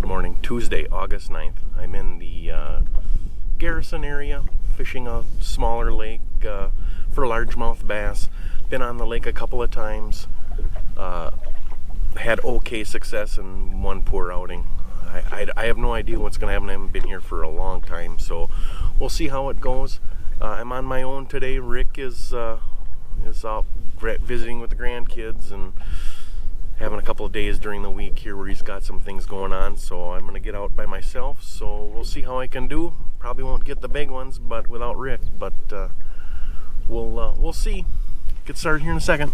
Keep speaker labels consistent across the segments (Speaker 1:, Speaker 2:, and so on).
Speaker 1: Good morning, Tuesday, August 9th. I'm in the Garrison area, fishing a smaller lake for largemouth bass. Been on the lake a couple of times. Had okay success in one poor outing. I have no idea what's going to happen. I haven't been here for a long time, so we'll see how it goes. I'm on my own today. Rick is out visiting with the grandkids and having a couple of days during the week here where he's got some things going on, so I'm going to get out by myself. So we'll see how I can do. Probably won't get the big ones, but without Rick. But we'll see. Get started here in a second.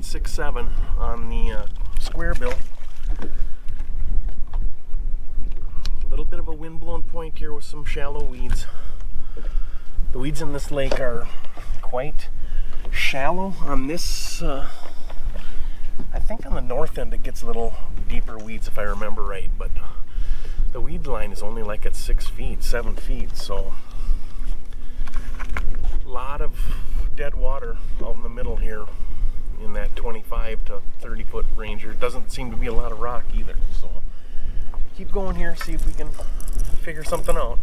Speaker 1: .67 on the square bill. A little bit of a wind-blown point here with some shallow weeds. The weeds in this lake are quite shallow. On this, I think on the north end it gets a little deeper weeds if I remember right, but the weed line is only like at 6 feet, 7 feet, so a lot of dead water out in the middle here in that 25 to 30 foot range. There doesn't seem to be a lot of rock either, so keep going here, see if we can figure something out.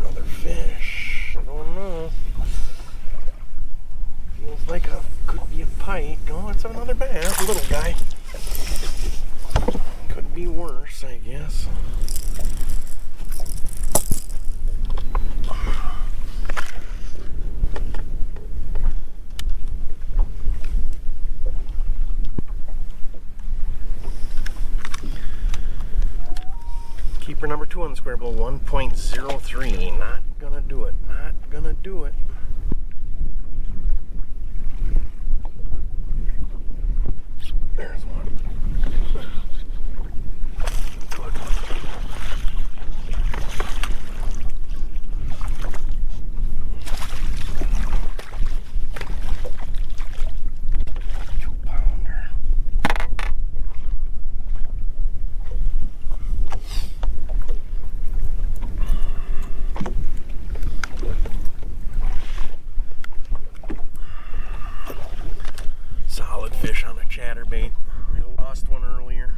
Speaker 1: Another fish. I don't know. Feels like could be a pike. Oh, it's another bass, a little guy. Could be worse, I guess. Keeper number 2 on the square bill, 1.03. Not gonna do it. Not gonna do it. There's one. Solid fish on a chatterbait. I lost one earlier.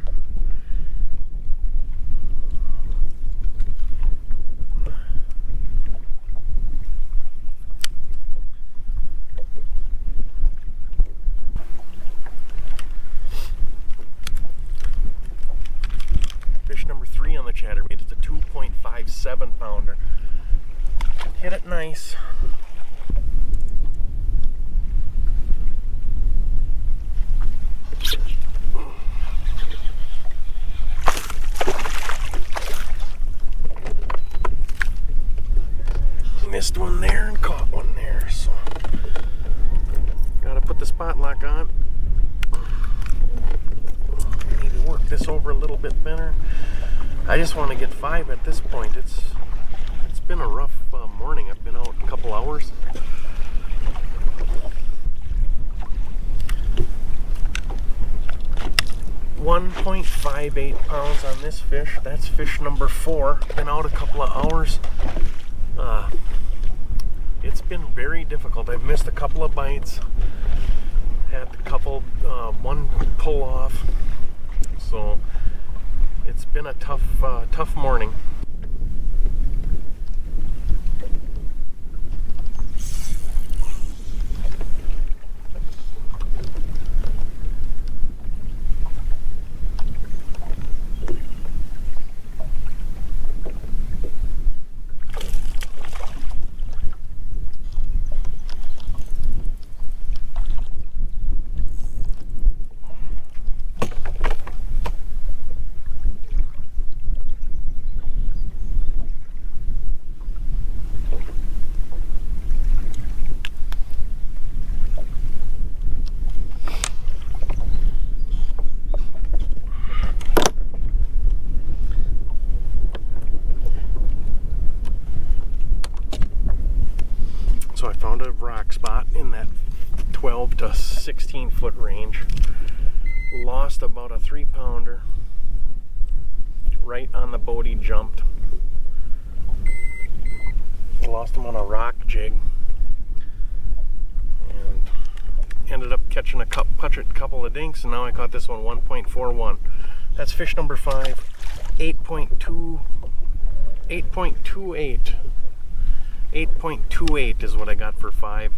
Speaker 1: Fish number 3 on the chatterbait. It's a 2.57 pounder. Hit it nice. Missed one there and caught one there, so gotta put the spot lock on. Need to work this over a little bit better. I just want to get 5 at this point. It's been a rough morning. I've been out a couple hours. .58 pounds on this fish. That's fish number 4. Been out a couple of hours. It's been very difficult. I've missed a couple of bites. Had a couple, one pull off. So it's been a tough morning. found a rock spot in that 12 to 16 foot range. Lost about a 3-pounder right on the boat he jumped. Lost him on a rock jig and ended up catching a couple of dinks, and now I caught this one 1.41. That's fish number 5. 8.28 is what I got for 5.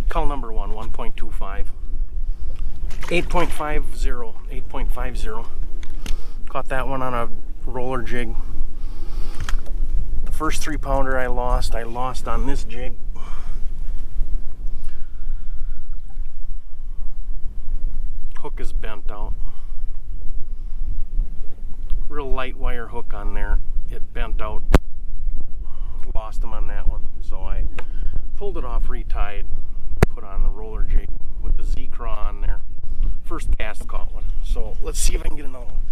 Speaker 1: Call number one, 1.25. 8.50. Caught that one on a roller jig. The first 3-pounder I lost on this jig. Hook is bent out. Real light wire hook on there. It bent out. Lost him on that one. So I pulled it off, retied, put on the roller jig with the Z-Craw on there. First cast caught one. So let's see if I can get another one.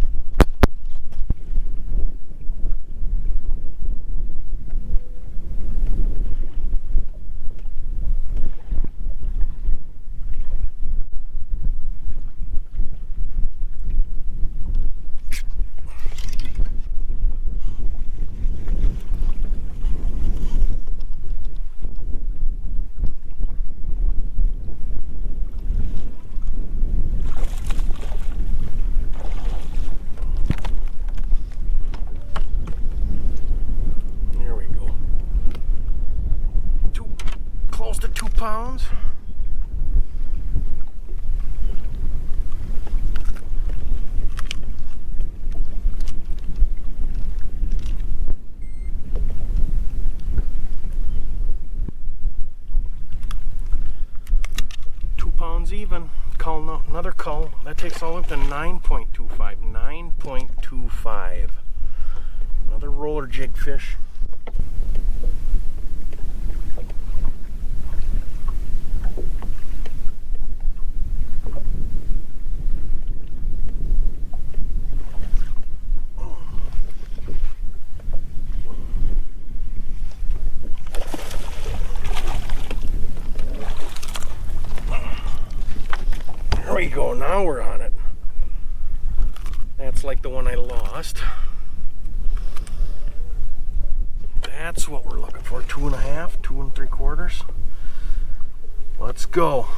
Speaker 1: To 2 pounds. Even. Cull, another cull. That takes all the way up to 9.25. 9.25. Another roller jig fish. There we go, now we're on it. That's like the one I lost. That's what we're looking for. 2.5, 2 3/4. Let's go.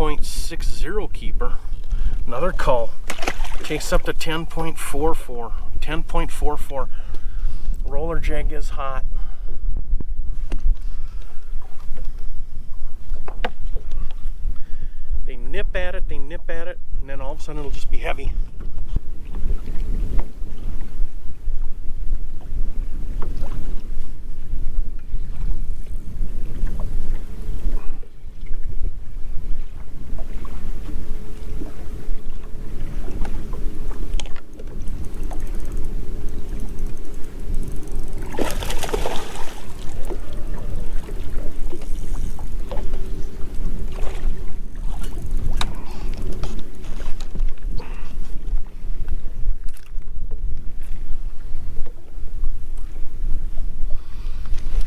Speaker 1: .60 keeper. Another cull. Takes up to 10.44. 10.44. Roller jig is hot. They nip at it, and then all of a sudden it'll just be heavy.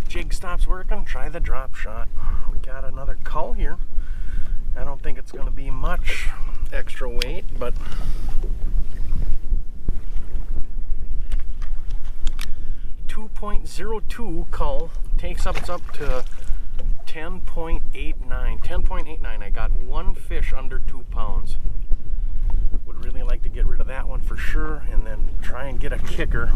Speaker 1: Jig stops working, try the drop shot. We got another cull here. I don't think it's going to be much extra weight, but .02 cull takes up to 10.89. 10.89. I got one fish under 2 pounds. Would really like to get rid of that one. one for sure, and then try and get a kicker.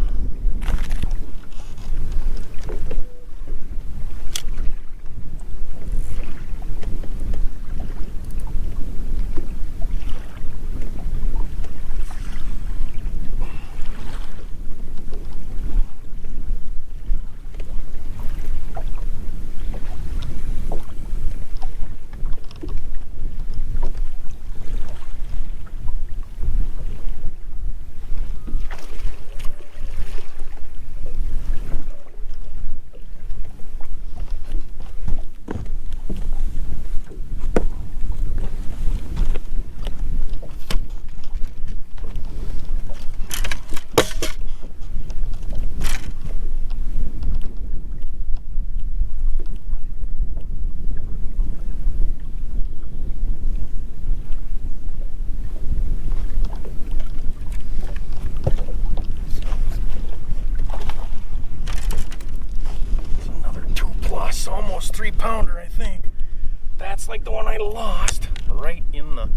Speaker 1: Almost 3-pounder, I think. That's like the one I lost right in the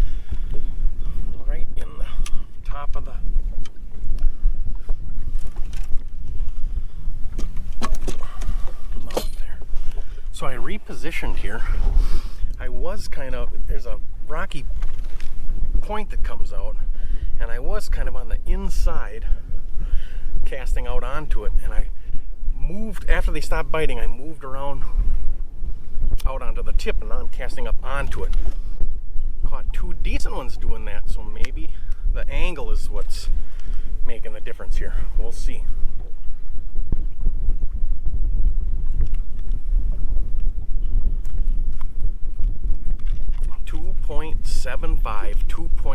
Speaker 1: top of the mouth there. So I repositioned here. I was there's a rocky point that comes out, and I was kind of on the inside casting out onto it, and I moved after they stopped biting. I moved around out onto the tip, and now I'm casting up onto it. Caught 2 decent ones doing that, so maybe the angle is what's making the difference here. We'll see.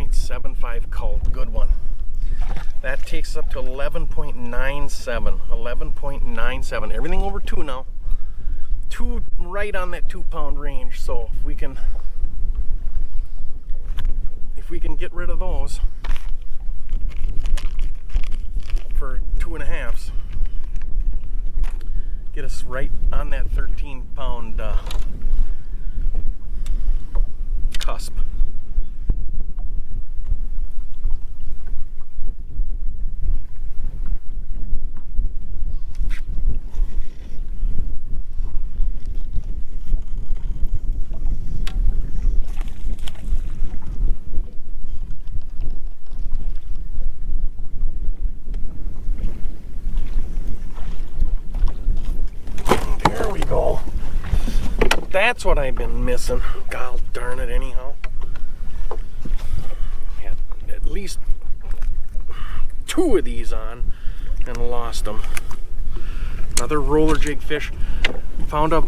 Speaker 1: .75 cull, good one. That takes us up to 11.97. Everything over 2 now. 2 right on that 2-pound range. So if we can get rid of those for 2.5s, get us right on that 13-pound cusp. That's what I've been missing. God darn it, anyhow. Had at least 2 of these on and lost them. Another roller jig fish. Found a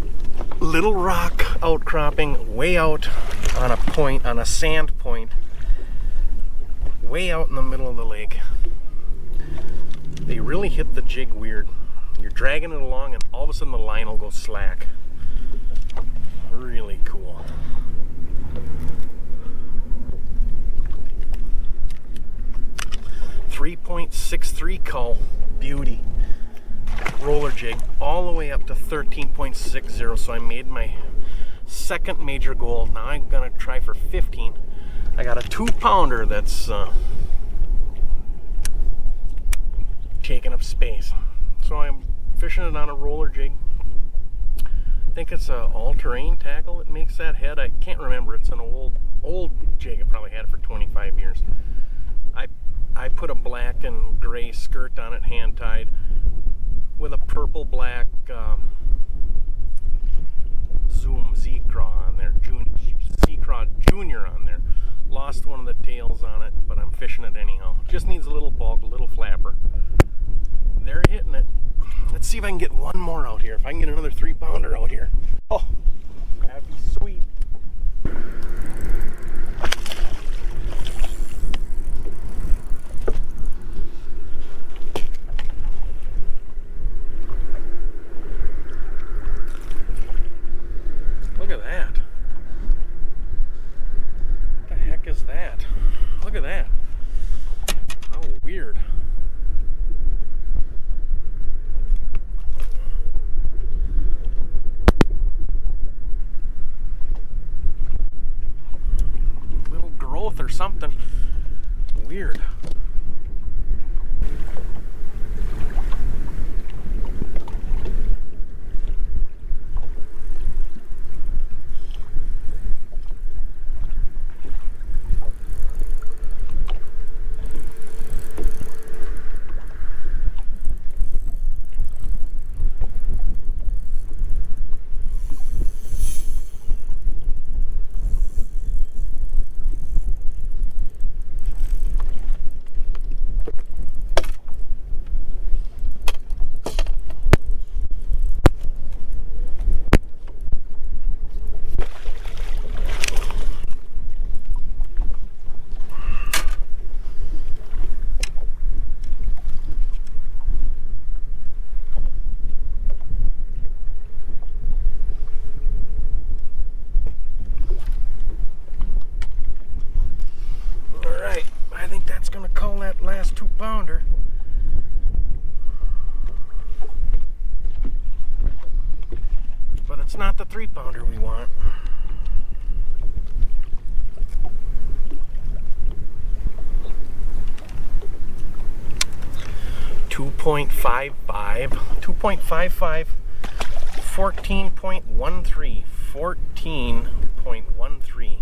Speaker 1: little rock outcropping way out on a point, on a sand point, way out in the middle of the lake. They really hit the jig weird. You're dragging it along, and all of a sudden the line will go slack. Really cool. .63 cull, beauty. Roller jig all the way up to 13.60. So I made my second major goal. Now I'm gonna try for 15. I got a 2-pounder that's taking up space. So I'm fishing it on a roller jig. I think it's a all-terrain tackle that makes that head. I can't remember. It's an old jig. I probably had it for 25 years. I put a black and gray skirt on it, hand-tied, with a purple-black Zoom Z-Craw on there, Z-Craw Junior on there. Lost one of the tails on it, but I'm fishing it anyhow. Just needs a little bulk, a little flapper. They're hitting it. Let's see if I can get one more out here. If I can get another 3-pounder out here. Oh, that'd be sweet. Look at that. What the heck is that? Look at that. How weird. Little growth or something. Weird. that last 2-pounder. But it's not the 3-pounder we want. .55, 14.13, 14.13.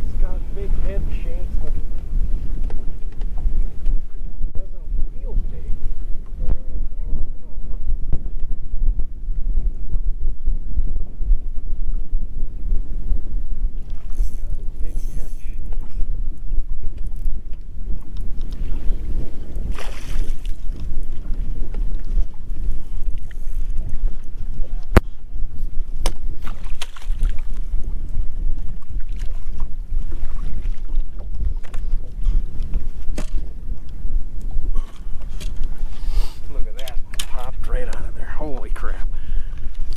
Speaker 1: It's got big head shakes, but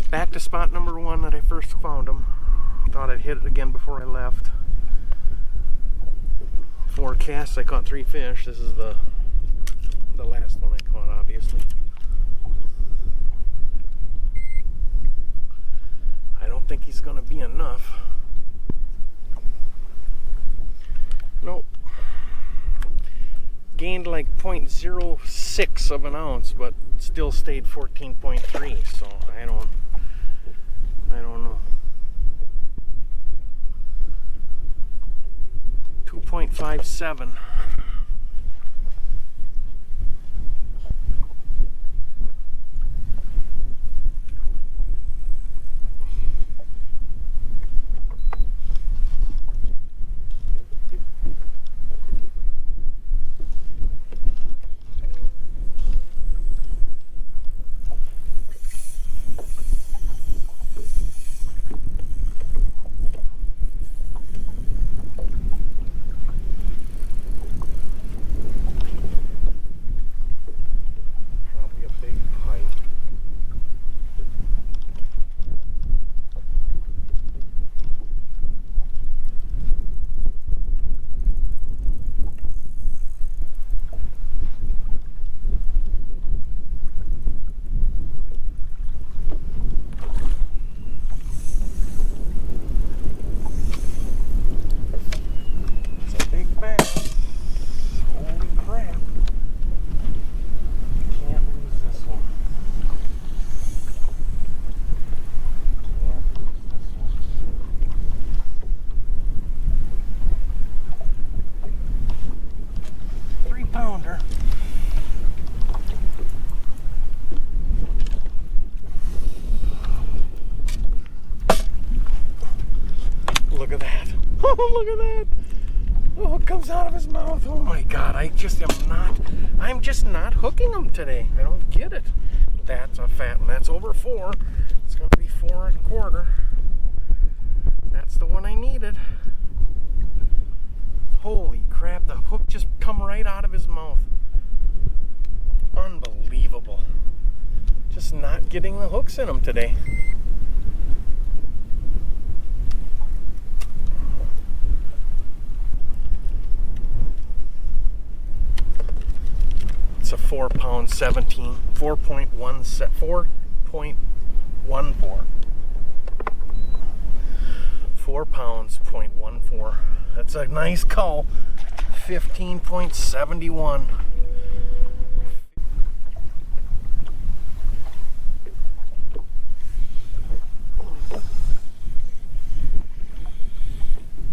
Speaker 1: back to spot number 1 that I first found him. Thought I'd hit it again before I left. 4 casts, I caught 3 fish. This is the last one I caught, obviously. I don't think he's going to be enough. Nope. Gained like 0.06 of an ounce, but still stayed 14.3, so I don't know. 2.57. Look at that. Oh, look at that. Oh, it comes out of his mouth. Oh my God, I'm just not hooking him today. I don't get it. That's a fat one. That's over 4. It's going to be 4 1/4. That's the one I needed. Holy crap, the hook just come right out of his mouth. Unbelievable. Just not getting the hooks in him today. It's a 4 pound 17, 4.14. 4 pounds, 0.14. That's a nice cull. 15.71.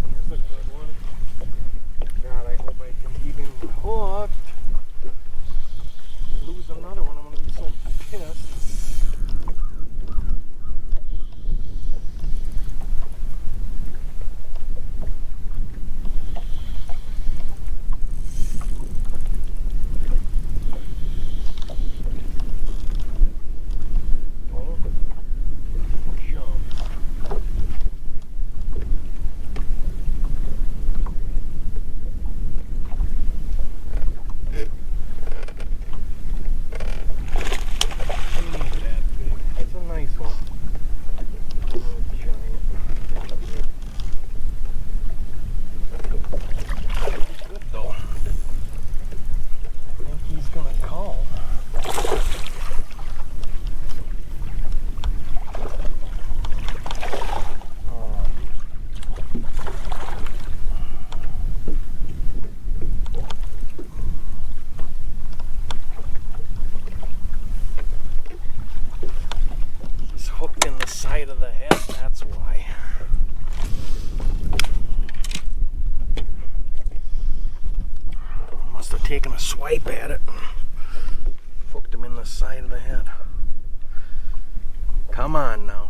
Speaker 1: Here's a good one. God, I hope I can keep him hooked. Lose another one, I'm going to be so pissed. have taken a swipe at it. Hooked him in the side of the head. Come on now.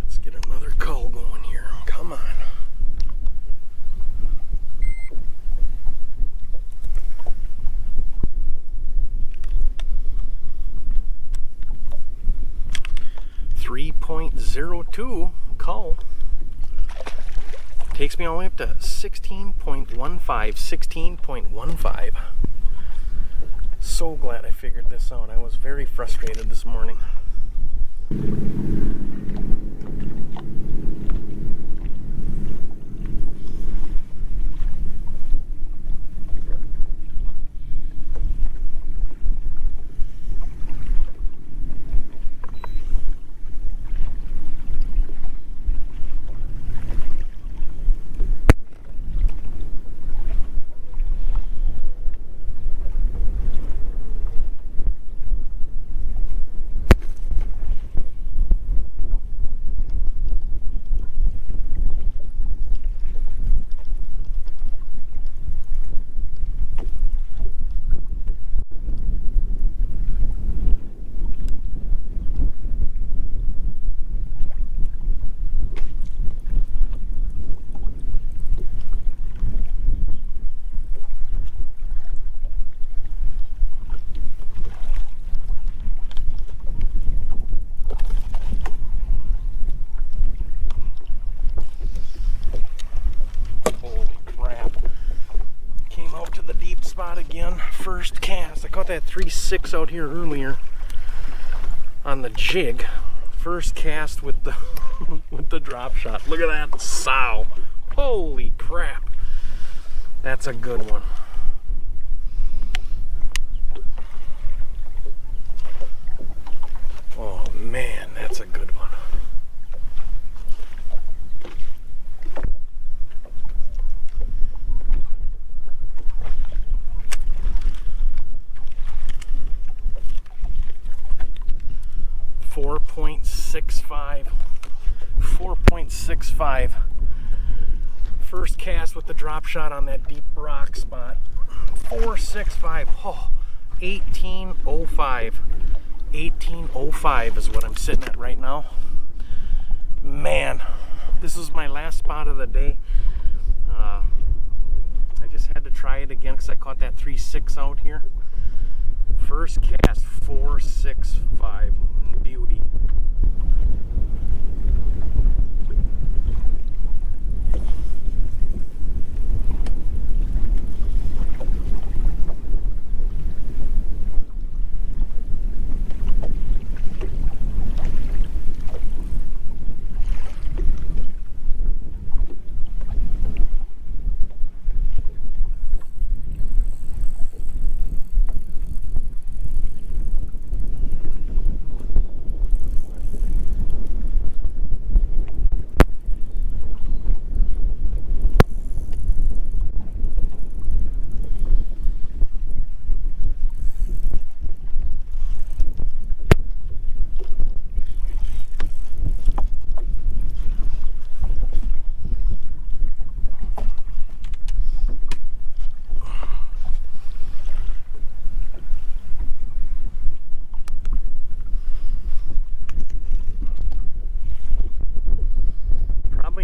Speaker 1: Let's get another cull going here. Come on. .02 cull. Takes me all the way up to 16.15. 16.15. So glad I figured this out. I was very frustrated this morning. Spot again, first cast. I caught that 3.6 out here earlier on the jig. First cast with the with the drop shot. Look at that sow. Holy crap. That's a good one. Oh man, that's a good one. .65. First cast with the drop shot on that deep rock spot. 4.65. Oh, 18.05. 18.05 is what I'm sitting at right now. Man, this is my last spot of the day. I just had to try it again because I caught that 3.6 out here. First cast, 4.65. Beauty.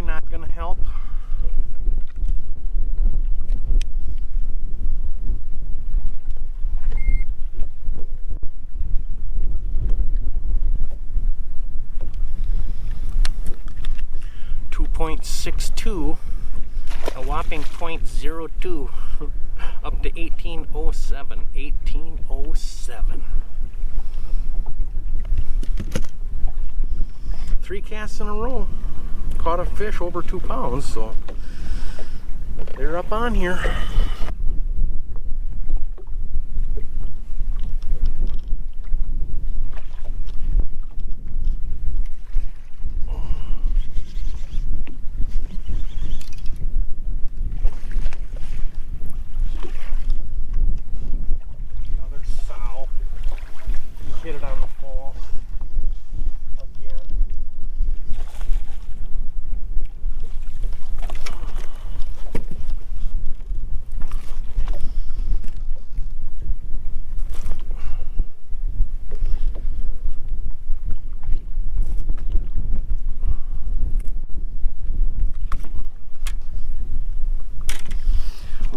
Speaker 1: Not gonna help. .62, a whopping .02, up to 18.07. 18.07. 3 casts in a row. Caught a fish over 2 pounds, so they're up on here. Another sow. Hit it on the fall.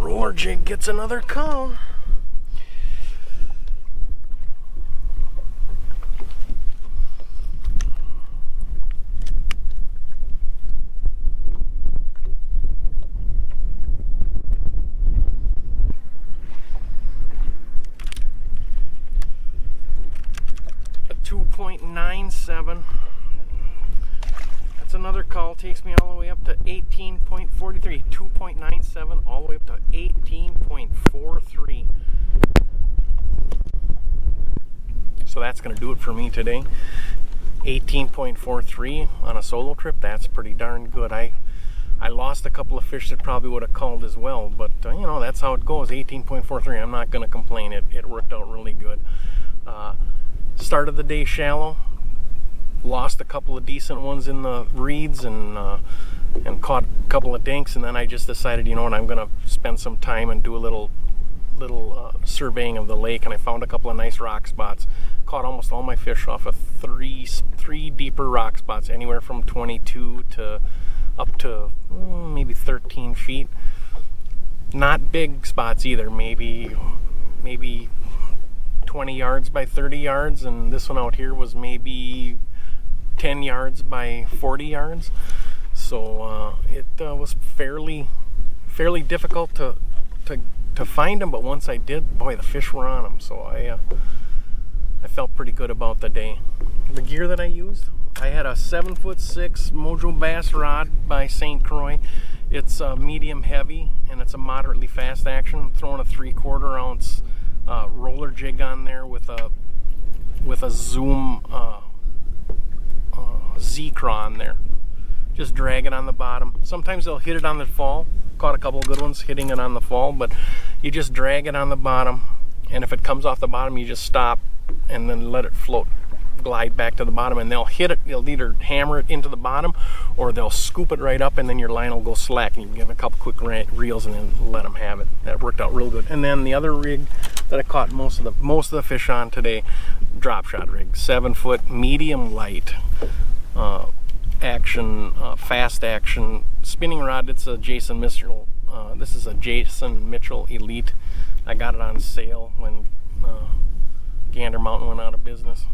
Speaker 1: Roller jig gets another call. A 2.97. That's another call. Takes me all the way up to 18.43. 2.97 all the way up to 18.43. So that's going to do it for me today. 18.43 on a solo trip. That's pretty darn good. I lost a couple of fish that probably would have called as well, but you know, that's how it goes. 18.43. I'm not going to complain. It worked out really good. Started the day shallow. Lost a couple of decent ones in the reeds and caught a couple of dinks, and then I just decided, you know what, I'm going to spend some time and do a little surveying of the lake, and I found a couple of nice rock spots. Caught almost all my fish off of three deeper rock spots, anywhere from 22 to up to maybe 13 feet. Not big spots either, maybe 20 yards by 30 yards, and this one out here was maybe 10 yards by 40 yards. So it was fairly difficult to find them, but once I did, boy, the fish were on them. So I felt pretty good about the day. The gear that I used, I had a 7'6" Mojo Bass rod by St. Croix. It's medium heavy and it's a moderately fast action. I'm throwing a 3/4 ounce roller jig on there with a Zoom Z-Craw on there. Just drag it on the bottom. Sometimes they'll hit it on the fall. Caught a couple of good ones hitting it on the fall, but you just drag it on the bottom, and if it comes off the bottom, you just stop and then let it float, glide back to the bottom, and they'll hit it. They'll either hammer it into the bottom or they'll scoop it right up, and then your line will go slack, and you can give a couple quick reels and then let them have it. That worked out real good. And then the other rig that I caught most of the fish on today, drop shot rig, 7-foot medium light action, fast action spinning rod. It's a Jason Mitchell. This is a Jason Mitchell Elite. I got it on sale when Gander Mountain went out of business,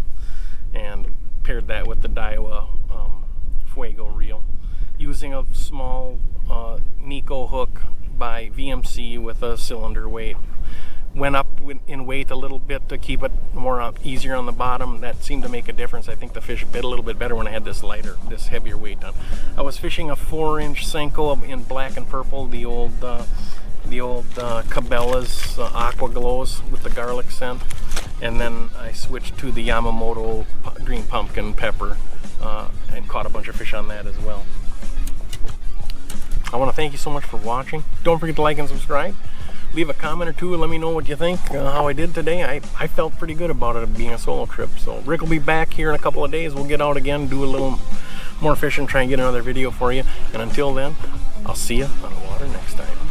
Speaker 1: and paired that with the Daiwa Fuego reel, using a small Nico hook by VMC with a cylinder weight. Went up in weight a little bit to keep it more easier on the bottom. That seemed to make a difference. I think the fish bit a little bit better when I had this heavier weight on. I was fishing a 4-inch Senko in black and purple, the old Cabela's Aqua Glows with the garlic scent, and then I switched to the Yamamoto green pumpkin pepper and caught a bunch of fish on that as well. I want to thank you so much for watching. Don't forget to like and subscribe. Leave a comment or two and let me know what you think, how I did today. I felt pretty good about it being a solo trip. So Rick will be back here in a couple of days. We'll get out again, do a little more fishing, try and get another video for you. And until then, I'll see you on the water next time.